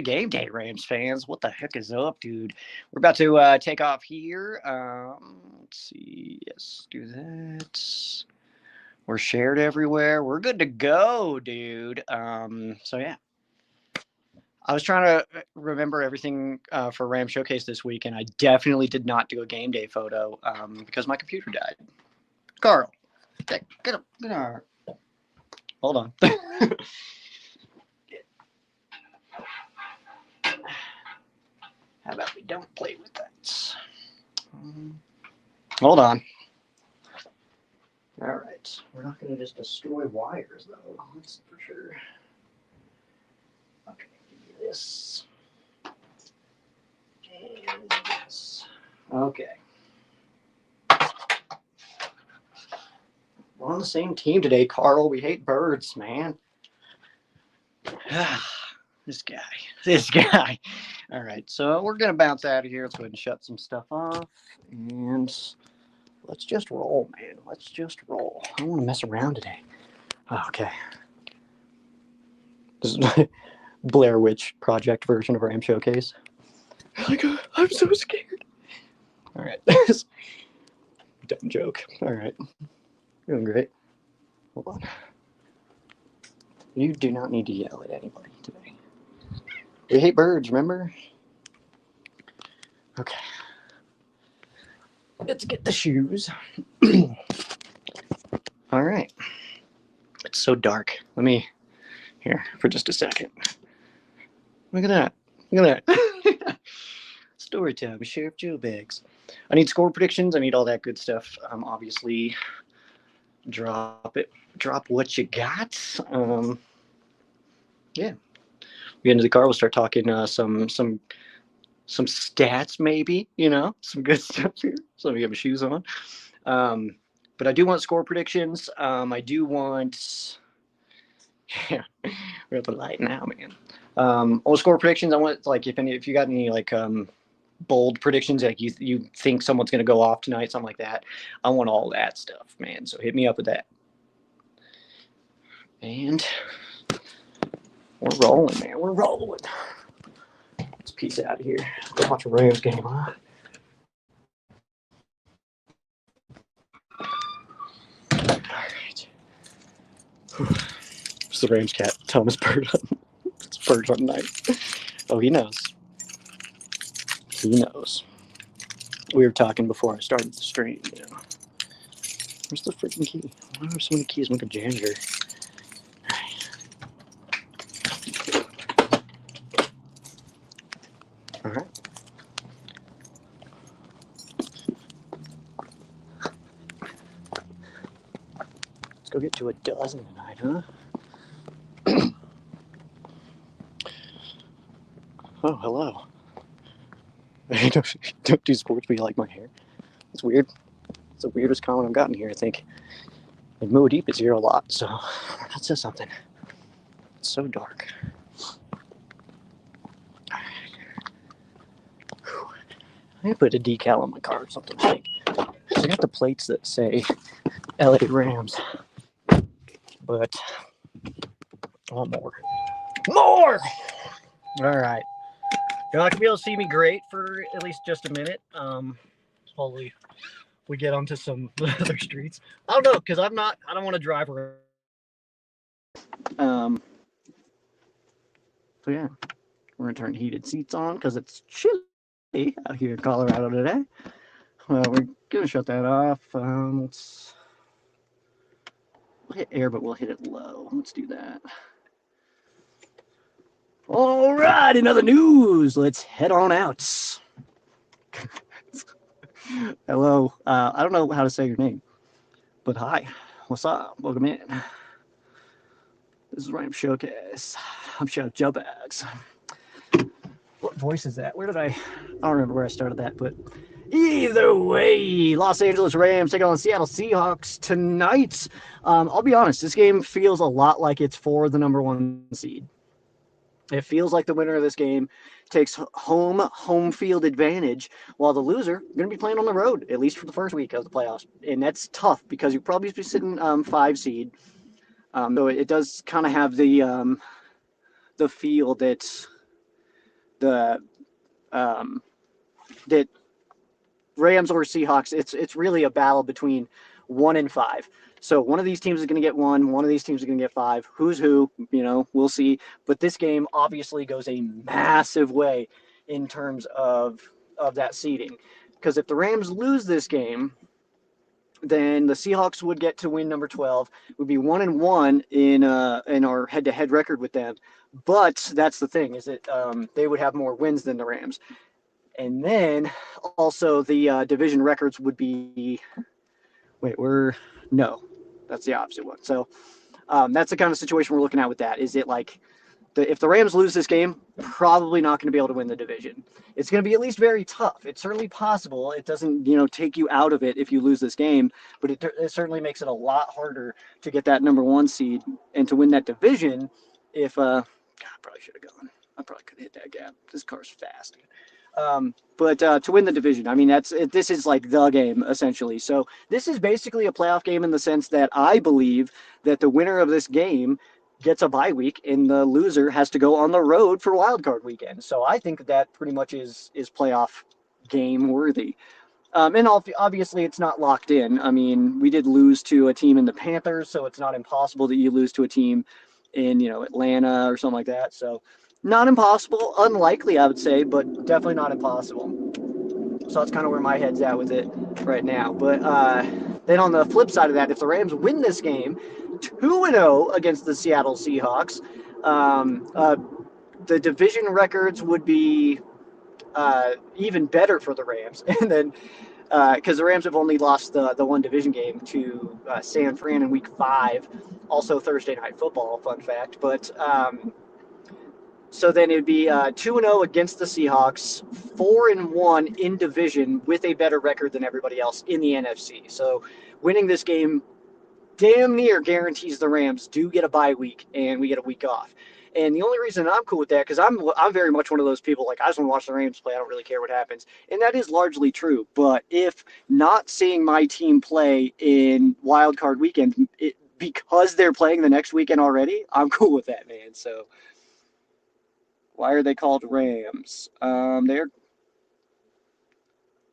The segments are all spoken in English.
game day, Rams fans. What the heck is up, dude? We're about to take off here. Let's see. Yes, do that. We're shared everywhere. We're good to go, dude. So yeah. I was trying to remember everything for Ram Showcase this week, and I definitely did not do a game day photo because my computer died. Carl, get up. Hold on. How about we don't play with that? Hold on. All right. We're not going to just destroy wires, though. That's for sure. Okay, give me this. And this. Okay. We're on the same team today, Carl. We hate birds, man. This guy. All right, so we're going to bounce out of here. Let's go ahead and shut some stuff off. And let's just roll, man. Let's just roll. I don't want to mess around today. Oh, okay. This is my Blair Witch Project version of Ram Showcase. Like, I'm so scared. All right. Dumb joke. All right. Doing great. Hold on. You do not need to yell at anybody today. We hate birds, remember? Okay. Let's get the shoes. All right. It's so dark. Let me, here, for just a second. Look at that. Look at that. Story time with Sheriff Joe Bags. I need score predictions. I need all that good stuff. Obviously, drop it. Drop what you got. Yeah. We get into the car. We'll start talking some stats, maybe. You know, some good stuff here. So let me get my shoes on. But I do want score predictions. I do want. Yeah, we're at the light now, man. All score predictions. I want like if you got any like bold predictions, like you think someone's gonna go off tonight, something like that. I want all that stuff, man. So hit me up with that. And we're rolling, man. We're rolling. Let's peace out of here. Go watch a Rams game, huh? All right. It's the Rams cat. Thomas Bird. It's Bird on night. Oh, he knows. He knows. We were talking before I started the stream, you know. Where's the freaking key? Why are there so many keys? I'm like a janitor. All right. Let's go get to a dozen tonight, huh? Oh, hello. Don't do sports, but you like my hair. It's weird. It's the weirdest comment I've gotten here, I think. And Mo Deep is here a lot, so that says something. It's so dark. I need to put a decal on my car or something, I think. I got the plates that say LA Rams, but I want more. More! All right. You're not going to be able to see me great for at least just a minute. Hopefully we get onto some other streets. I don't know, because I don't want to drive around. So yeah, we're going to turn heated seats on because it's chilly out here in Colorado today. We're going to shut that off. We'll hit air, but we'll hit it low. Let's do that. All right, in other news, let's head on out. Hello. I don't know how to say your name, but hi. What's up? Welcome in. This is Ram Showcase. I'm Sheriff Joe Bags. What voice is that? I don't remember where I started that, but either way, Los Angeles Rams take on the Seattle Seahawks tonight. I'll be honest, this game feels a lot like it's for the number 1 seed. It feels like the winner of this game takes home field advantage, while the loser is going to be playing on the road, at least for the first week of the playoffs. And that's tough because you'll probably be sitting 5 seed. So it does kind of have the feel that the that Rams or Seahawks, it's really a battle between 1 and 5. So one of these teams is going to get one of these teams is going to get 5. Who's who? We'll see. But this game obviously goes a massive way in terms of that seeding, because if the Rams lose this game, then the Seahawks would get to win number 12. Would be 1-1 in our head-to-head record with them. But that's the thing, is that they would have more wins than the Rams. And then also the division records would be, no, that's the opposite one. So that's the kind of situation we're looking at with that. Is it like, if the Rams lose this game, probably not going to be able to win the division. It's going to be at least very tough. It's certainly possible. It doesn't, take you out of it if you lose this game, but it certainly makes it a lot harder to get that number 1 seed and to win that division. If God, I probably should have gone. I probably could hit that gap. This car's fast. But to win the division, I mean, this is like the game, essentially. So this is basically a playoff game in the sense that I believe that the winner of this game gets a bye week and the loser has to go on the road for wild card weekend. So I think that pretty much is playoff game worthy. And obviously it's not locked in. I mean, we did lose to a team in the Panthers, so it's not impossible that you lose to a team in, Atlanta or something like that. So not impossible, unlikely, I would say, but definitely not impossible. So that's kind of where my head's at with it right now. But then on the flip side of that, if the Rams win this game 2-0 against the Seattle Seahawks, the division records would be even better for the Rams. And then because the Rams have only lost the one division game to San Fran in Week 5, also Thursday Night Football, fun fact. But so then it would be 2-0 against the Seahawks, 4-1 in division with a better record than everybody else in the NFC. So winning this game damn near guarantees the Rams do get a bye week and we get a week off. And the only reason I'm cool with that, because I'm very much one of those people, like, I just want to watch the Rams play. I don't really care what happens. And that is largely true. But if not seeing my team play in wild card weekend, because they're playing the next weekend already, I'm cool with that, man. So why are they called Rams? They're...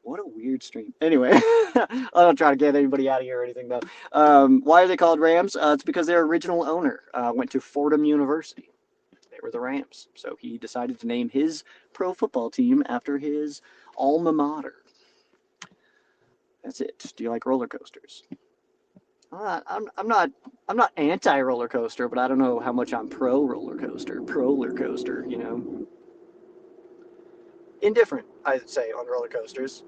What a weird stream. Anyway, I don't try to get anybody out of here or anything, though. Why are they called Rams? It's because their original owner went to Fordham University. They were the Rams. So he decided to name his pro football team after his alma mater. That's it. Do you like roller coasters? I'm not anti roller coaster, but I don't know how much I'm pro roller coaster. Indifferent, I'd say, on roller coasters.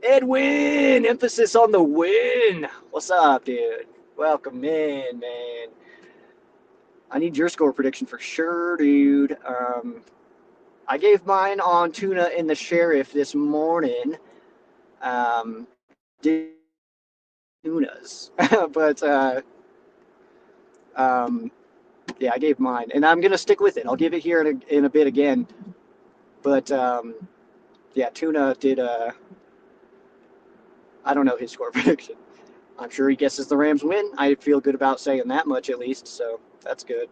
Edwin, emphasis on the win. What's up, dude? Welcome in, man. I need your score prediction for sure, dude. I gave mine on Tuna and the Sheriff this morning. Tunas, but yeah, I gave mine, and I'm gonna stick with it. I'll give it here in a bit again. But yeah, Tuna did. I don't know his score prediction. I'm sure he guesses the Rams win. I feel good about saying that much at least, so that's good.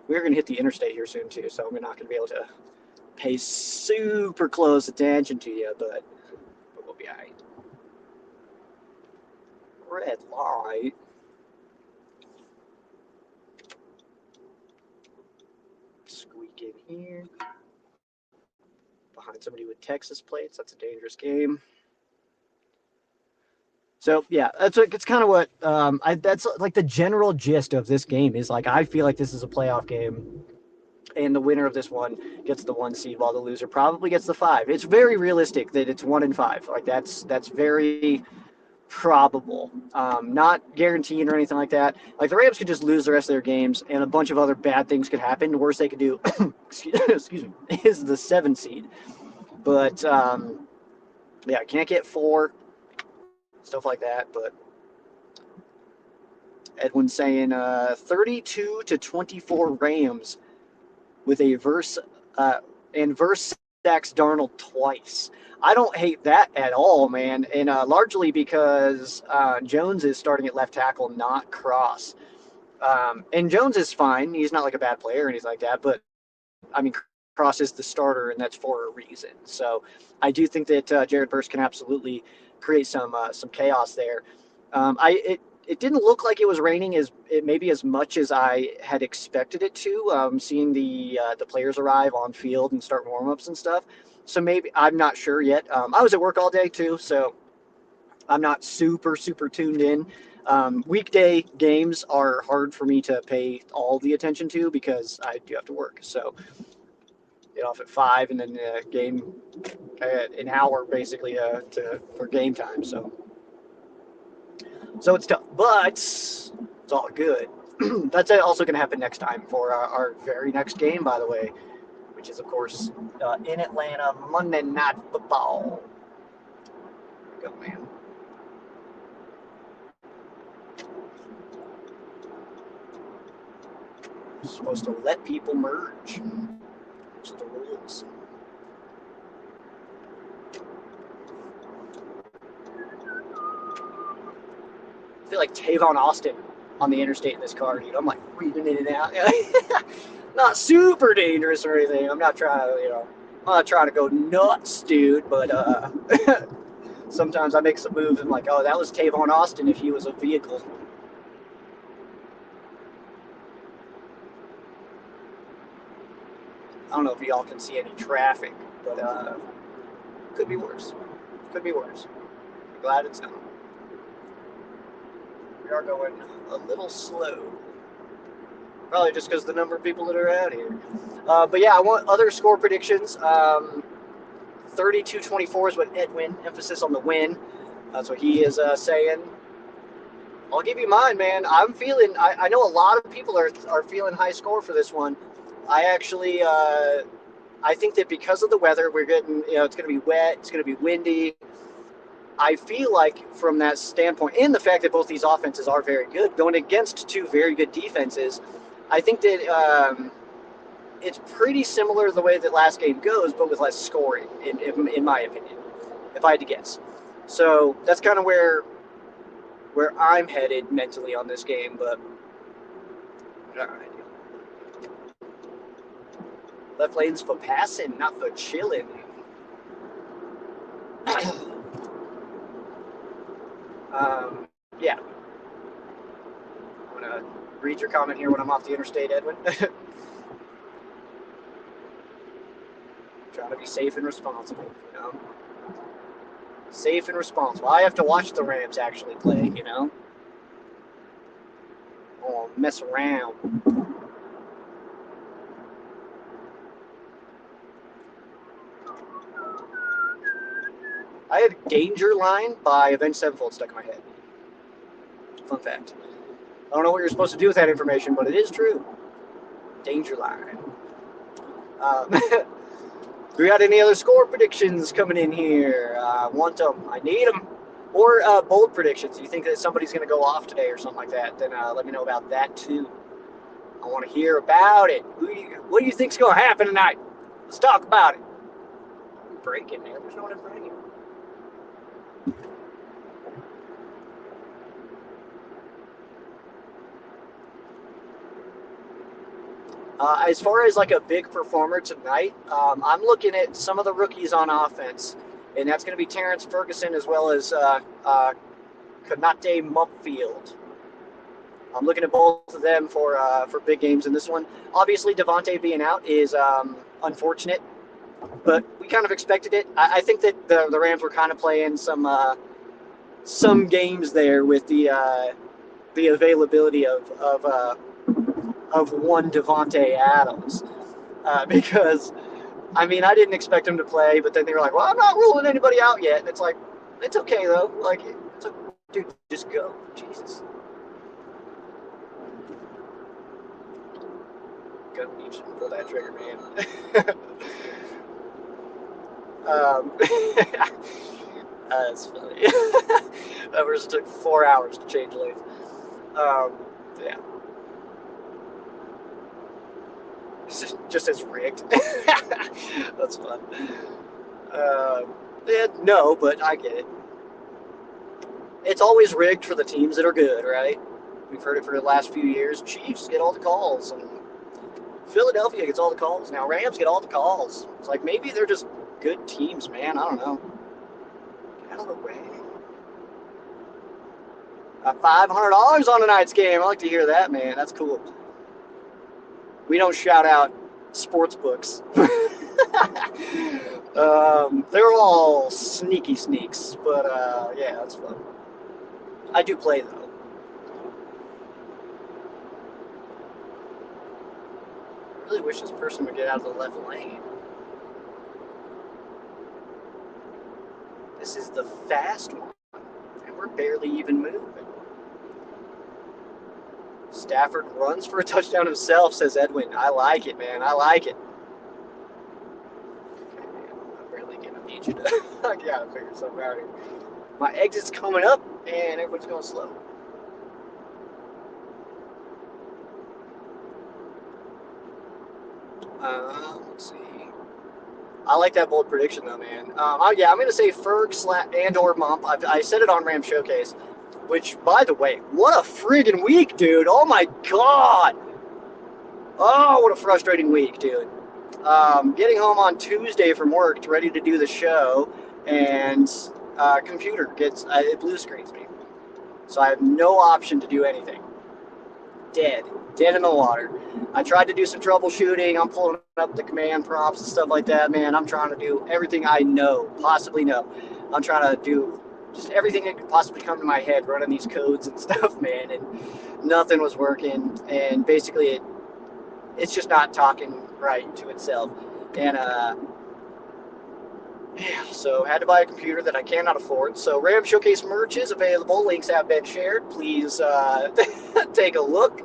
We're going to hit the interstate here soon too, so we're not going to be able to pay super close attention to you, but we'll be all right. Red light. Squeak in here. Behind somebody with Texas plates. That's a dangerous game. So yeah, it's kind of what that's like the general gist of this game is, like, I feel like this is a playoff game, and the winner of this one gets the 1 seed, while the loser probably gets the 5. It's very realistic that it's 1 and 5. Like that's very probable. Not guaranteed or anything like that. Like the Rams could just lose the rest of their games, and a bunch of other bad things could happen. The worst they could do, excuse me, is the 7 seed. But yeah, can't get 4. Stuff like that, but Edwin's saying 32-24 Rams with a verse sacks Darnold twice. I don't hate that at all, man, and largely because Jones is starting at left tackle, not Cross. And Jones is fine. He's not like a bad player or anything like that, but I mean, Cross is the starter, and that's for a reason. So I do think that Jared Verse can absolutely create some chaos there. It didn't look like it was raining maybe as much as I had expected it to. Seeing the players arrive on field and start warm ups and stuff. So maybe I'm not sure yet. I was at work all day too, so I'm not super tuned in. Weekday games are hard for me to pay all the attention to because I do have to work. So get off at 5 and then game an hour basically for game time. So it's tough, but it's all good. That's also going to happen next time for our very next game, by the way, which is of course in Atlanta, Monday Night Football. Go, man. You're supposed to let people merge. Those are the rules. I feel like Tavon Austin on the interstate in this car, dude. I'm like weaving in and out. Not super dangerous or anything. I'm not trying to go nuts, dude. But sometimes I make some moves and like, oh, that was Tavon Austin if he was a vehicle. I don't know if y'all can see any traffic, but could be worse. Could be worse. Glad it's not. We are going a little slow. Probably just because the number of people that are out here. But yeah, I want other score predictions. 32-24 is what Edwin, emphasis on the win. That's what he is saying. I'll give you mine, man. I know a lot of people are feeling high score for this one. I actually, I think that because of the weather, we're getting, it's going to be wet, it's going to be windy. I feel like from that standpoint, and the fact that both these offenses are very good, going against two very good defenses, I think that it's pretty similar the way that last game goes, but with less scoring, in my opinion, if I had to guess. So that's kind of where I'm headed mentally on this game, but all right. Left lane's for passing, not for chilling. Yeah. I'm going to read your comment here when I'm off the interstate, Edwin. Trying to be safe and responsible, Safe and responsible. I have to watch the Rams actually play, Oh, mess around. I had Danger Line by Avenged Sevenfold stuck in my head. Fun fact. I don't know what you're supposed to do with that information, but it is true. Danger Line. We got any other score predictions coming in here? I want them. I need them. Or bold predictions. You think that somebody's going to go off today or something like that, then let me know about that too. I want to hear about it. What do you think's going to happen tonight? Let's talk about it. Breaking, man. There's no one in front of you. As far as like a big performer tonight, I'm looking at some of the rookies on offense, and that's going to be Terrence Ferguson as well as Konate Mumpfield. I'm looking at both of them for big games in this one. Obviously, Devontae being out is unfortunate, but we kind of expected it. I think that the Rams were kind of playing some games there with the availability of one Devontae Adams because I mean I didn't expect him to play, but then they were like, well, I'm not ruling anybody out yet. And it's like, it's okay though. Like, dude, just go, Jesus. You should pull that trigger, man. That's funny. That just took 4 hours to change lanes. Yeah. Just as rigged. That's fun. Yeah, no, but I get it. It's always rigged for the teams that are good, right? We've heard it for the last few years. Chiefs get all the calls, and Philadelphia gets all the calls now. Rams get all the calls. It's like maybe they're just good teams, man. I don't know. Get out of the way. $500 on tonight's game. I like to hear that, man. That's cool. We don't shout out sports books. They're all sneaky sneaks, but yeah, that's fun. I do play though. I really wish this person would get out of the left lane. This is the fast one, and we're barely even moving. Stafford runs for a touchdown himself, says Edwin. I like it, man. I like it. Okay, man, I'm really going to need you to... I got to figure something out here. My exit's coming up, and everyone's going slow. Let's see. I like that bold prediction, though, man. Yeah, I'm going to say Ferg and or Mump. I said it on Ram Showcase. Which, by the way, what a friggin' week, dude. Oh, my God. Oh, what a frustrating week, dude. Getting home on Tuesday from work, ready to do the show, and computer it blue screens me. So I have no option to do anything. Dead in the water. I tried to do some troubleshooting. I'm pulling up the command prompts and stuff like that, man. I'm trying to do everything I possibly know. I'm trying to do just everything that could possibly come to my head running these codes and stuff, man, and nothing was working, and basically it's just not talking right to itself, and yeah, so had to buy a computer that I cannot afford. So Ram Showcase merch is available. Links have been shared. Please take a look,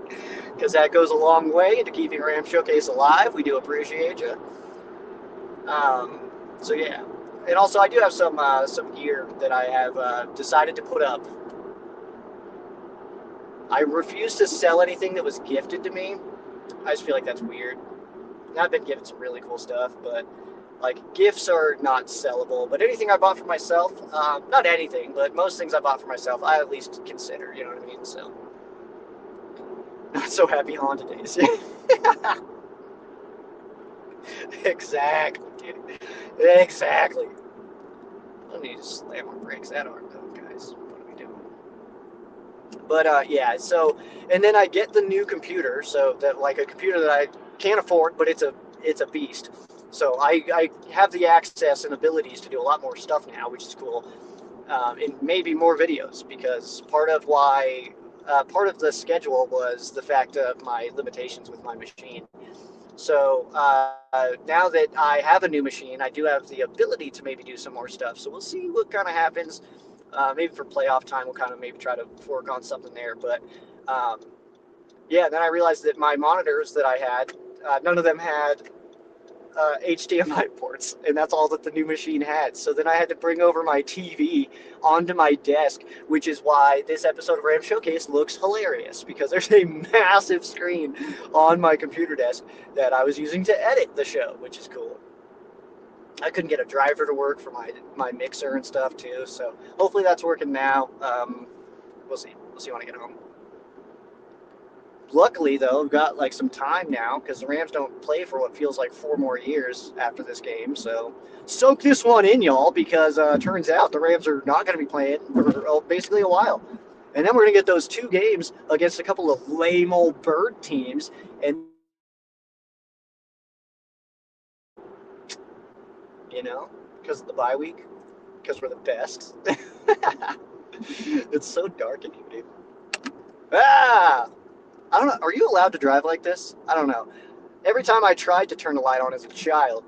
because that goes a long way into keeping Ram Showcase alive. We do appreciate you. So yeah. And also, I do have some gear that I have decided to put up. I refuse to sell anything that was gifted to me. I just feel like that's weird. I've been given some really cool stuff, but like gifts are not sellable. But anything I bought for myself, not anything, but most things I bought for myself, I at least consider. You know what I mean? So, not so happy Honda days. Exactly, dude. Exactly. Let me just slam on brakes that arm, though, guys. What are we doing? But yeah, so, and then I get the new computer, so that like a computer that I can't afford, but it's a beast. So I have the access and abilities to do a lot more stuff now, which is cool, and maybe more videos, because part of the schedule was the fact of my limitations with my machine. So now that I have a new machine, I do have the ability to maybe do some more stuff. So we'll see what kind of happens. Maybe for playoff time, we'll kind of maybe try to work on something there. But yeah, then I realized that my monitors that I had, none of them had HDMI ports, and that's all that the new machine had. So then I had to bring over my TV onto my desk, which is why this episode of Ram Showcase looks hilarious, because there's a massive screen on my computer desk that I was using to edit the show, which is cool. I couldn't get a driver to work for my mixer and stuff too, so hopefully that's working now. We'll see when I get home. Luckily, though, I've got like some time now, because the Rams don't play for what feels like 4 more years after this game. So soak this one in, y'all, because turns out the Rams are not going to be playing for basically a while. And then we're going to get those 2 games against a couple of lame old bird teams. And, you know, because of the bye week, because we're the best. It's so dark in here, dude. Ah! I don't know. Are you allowed to drive like this? I don't know. Every time I tried to turn the light on as a child,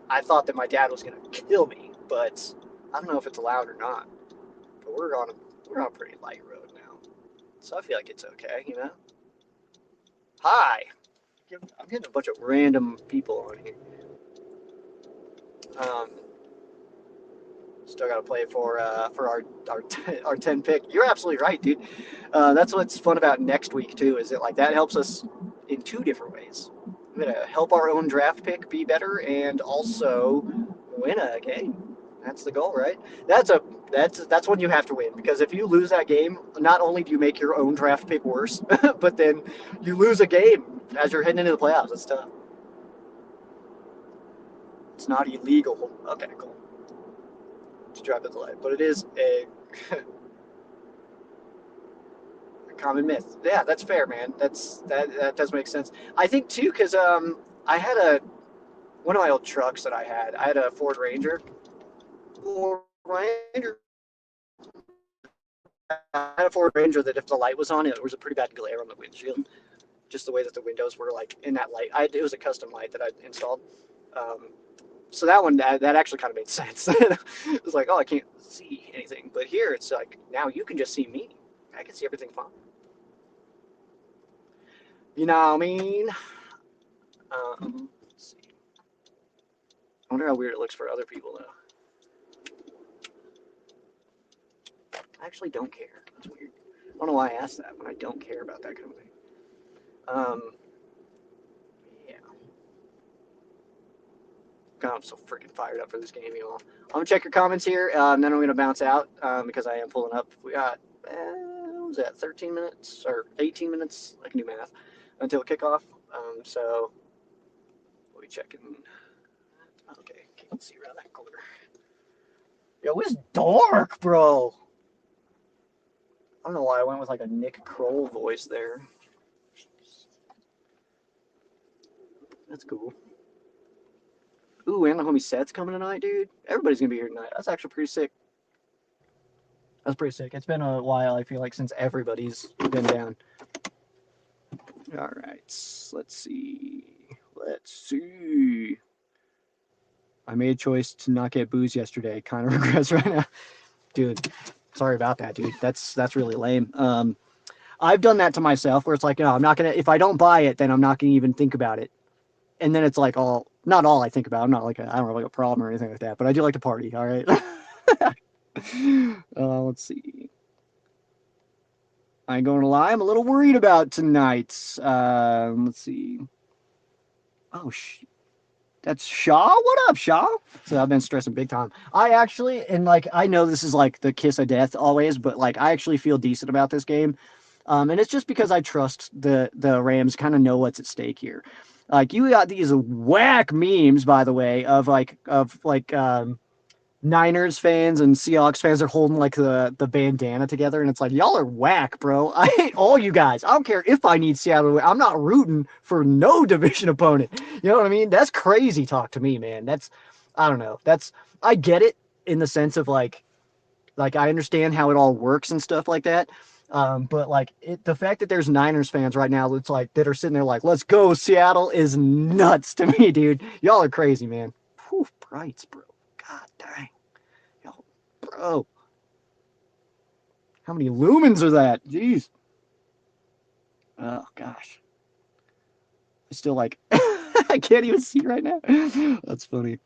I thought that my dad was going to kill me, but I don't know if it's allowed or not. But we're on a pretty light road now, so I feel like it's okay, you know. Hi, I'm getting a bunch of random people on here. Still got to play for our 10 pick. You're absolutely right, dude. That's what's fun about next week too. Is it like that helps us in 2 different ways. We're gonna help our own draft pick be better, and also win a game. That's the goal, right? That's when you have to win, because if you lose that game, not only do you make your own draft pick worse, but then you lose a game as you're heading into the playoffs. It's tough. It's not illegal. Okay, cool. To drive at the light, but it is a common myth. Yeah, that's fair, man. That does make sense. I think too, because I had one of my old trucks that I had. I had a Ford Ranger. Ford Ranger. I had a Ford Ranger that if the light was on, it was a pretty bad glare on the windshield. Just the way that the windows were like in that light. It was a custom light that I installed. Um, so that one that actually kind of made sense. It was like, oh, I can't see anything, but here it's like now you can just see me. I can see everything fine. You know what I mean? Let's see. I wonder how weird it looks for other people though. I actually don't care. That's weird. I don't know why I asked that when I don't care about that kind of thing. Um, yeah. God, I'm so freaking fired up for this game, y'all. I'm gonna check your comments here, and then I'm gonna bounce out because I am pulling up. We got what was that, 13 minutes or 18 minutes? I can do math until kickoff. So we'll be checking. Okay, can't see around that corner. Yo, it's dark, bro. I don't know why I went with like a Nick Kroll voice there. That's cool. Ooh, and the homie Seth's coming tonight, dude. Everybody's gonna be here tonight. That's actually pretty sick. That's pretty sick. It's been a while, I feel like, since everybody's been down. All right, let's see. Let's see. I made a choice to not get booze yesterday. Kind of regrets right now, dude. Sorry about that, dude. That's really lame. I've done that to myself, where it's like, no, I'm not gonna. If I don't buy it, then I'm not gonna even think about it. And then it's like not all I think about. I'm not like I don't have like a problem or anything like that. But I do like to party. All right. Let's see. I ain't going to lie. I'm a little worried about tonight. Let's see. Oh, that's Shaw. What up, Shaw? So I've been stressing big time. I actually, and like, I know this is like the kiss of death always, but like, I actually feel decent about this game. And it's just because I trust the Rams kind of know what's at stake here. Like, you got these whack memes, by the way, of Niners fans and Seahawks fans are holding like the bandana together, and it's like, y'all are whack, bro. I hate all you guys. I don't care if I need Seattle. I'm not rooting for no division opponent. You know what I mean? That's crazy talk to me, man. I don't know. I get it in the sense of like I understand how it all works and stuff like that. But like the fact that there's Niners fans right now that are sitting there like, let's go Seattle, is nuts to me, dude. Y'all are crazy, man. Whew, brights, bro. God dang. Yo, bro. How many lumens are that? Jeez. Oh gosh. I still like I can't even see right now. That's funny.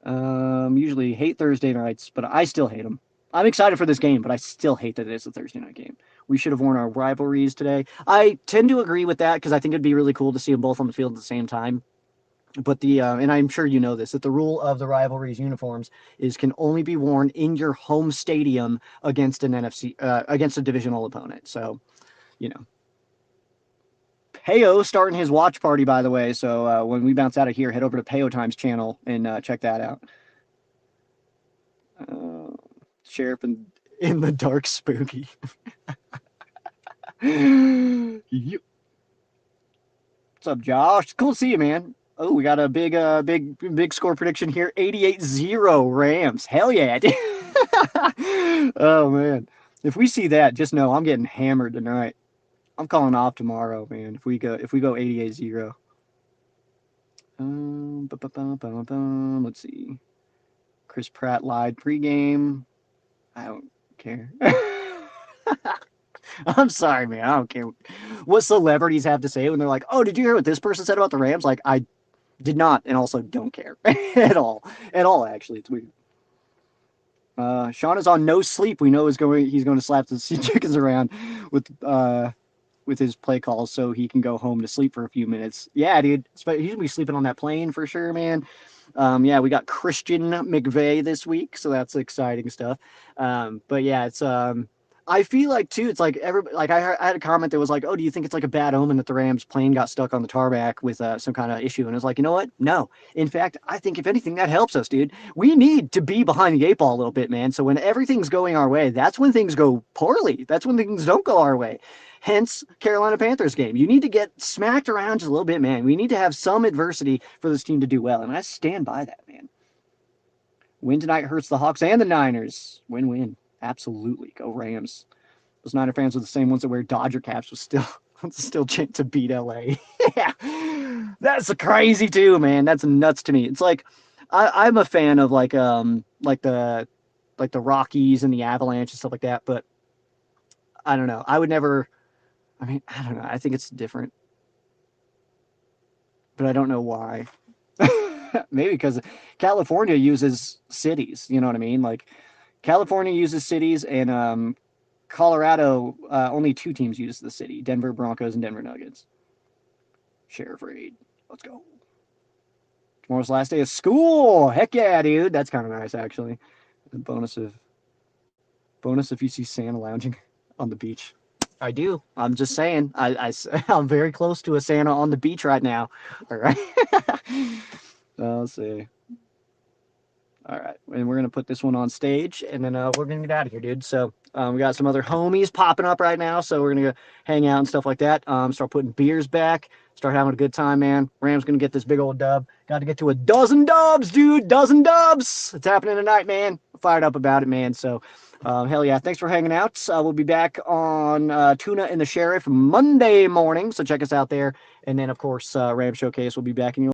Usually hate Thursday nights, but I still hate them. I'm excited for this game, but I still hate that it's a Thursday night game. We should have worn our rivalries today. I tend to agree with that because I think it'd be really cool to see them both on the field at the same time. But and I'm sure you know this, that the rule of the rivalries uniforms is can only be worn in your home stadium against against a divisional opponent. So, you know. Peo starting his watch party, by the way. So when we bounce out of here, head over to Peo Times channel and check that out. Sheriff in the dark spooky. Yep. What's up, Josh? It's cool to see you, man. Oh, we got a big score prediction here. 88-0 Rams. Hell yeah. Oh man. If we see that, just know I'm getting hammered tonight. I'm calling off tomorrow, man. If we go 88-0. Let's see. Chris Pratt lied pregame. I don't care. I'm sorry, man. I don't care what celebrities have to say when they're like, "Oh, did you hear what this person said about the Rams?" Like, I did not, and also don't care at all. At all, actually, it's weird. Sean is on no sleep. We know he's going to slap the sea chickens around with his play calls, so he can go home to sleep for a few minutes. Yeah, dude. He's gonna be sleeping on that plane for sure, man. Yeah, we got Christian McVay this week, so that's exciting stuff. But yeah, it's I feel like too, it's like I had a comment that was like, "Oh, do you think it's like a bad omen that the Rams plane got stuck on the tarmac with some kind of issue?" And it's like, you know what? No. In fact, I think if anything, that helps us, dude. We need to be behind the eight ball a little bit, man. So when everything's going our way, that's when things go poorly. That's when things don't go our way. Hence, Carolina Panthers game. You need to get smacked around just a little bit, man. We need to have some adversity for this team to do well, and I stand by that, man. Win tonight hurts the Hawks and the Niners. Win-win. Absolutely. Go Rams. Those Niner fans are the same ones that wear Dodger caps was still chant to beat LA. Yeah. That's crazy too, man. That's nuts to me. It's like I'm a fan of like the Rockies and the Avalanche and stuff like that, but I don't know. I would never I mean, I don't know. I think it's different. But I don't know why. Maybe because California uses cities, you know what I mean? Like California uses cities, and Colorado, only two teams use the city: Denver Broncos and Denver Nuggets. Sheriff Raid, let's go. Tomorrow's the last day of school. Heck yeah, dude. That's kind of nice, actually. The bonus if you see Santa lounging on the beach. I do. I'm just saying. I'm very close to a Santa on the beach right now. All right. Let's see. All right, and we're gonna put this one on stage, and then we're gonna get out of here, dude. So we got some other homies popping up right now, so we're gonna go hang out and stuff like that. Start putting beers back, start having a good time, man. Rams gonna get this big old dub. Got to get to a dozen dubs, dude. Dozen dubs. It's happening tonight, man. Fired up about it, man. So hell yeah. Thanks for hanging out. We'll be back on Tuna and the Sheriff Monday morning, so check us out there. And then of course Ram Showcase will be back in your